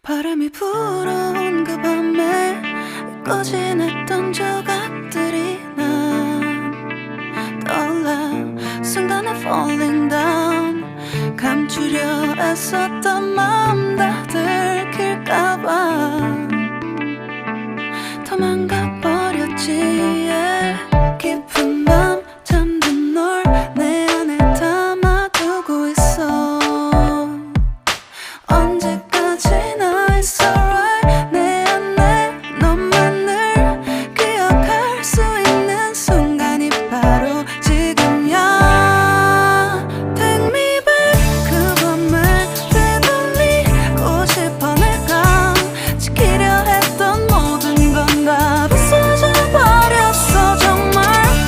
바람이 불어온 그 밤에 잊고 지냈던 조각들이 난 떠올라. 순간에 falling down. 감추려 애썼던 마음 다 들킬까봐 도망가버렸지. yeah. 깊은 밤 잠든 널 내 안에 담아두고 있어. 언제까지나 it's alright. 내 안에 너만을 기억할 수 있는 순간이 바로 지금이야. Take me back. 그 밤을 되돌리고 싶어. 내가 지키려 했던 모든 건 다 부서져 버렸어. 정말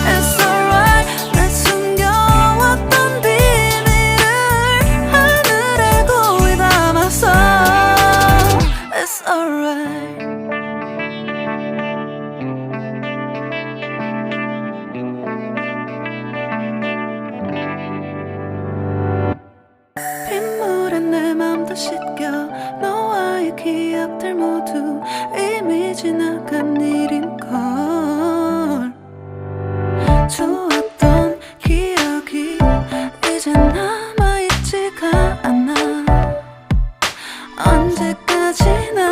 it's alright. 내 숨겨왔던 비밀을 하늘에 고이 담아서 it's alright. 빗물에 내 맘도 씻겨. 너와의 기억들 모두 이미 지나간 일인걸. 좋았던 기억이 이제 남아있지가 않아. 언제까지나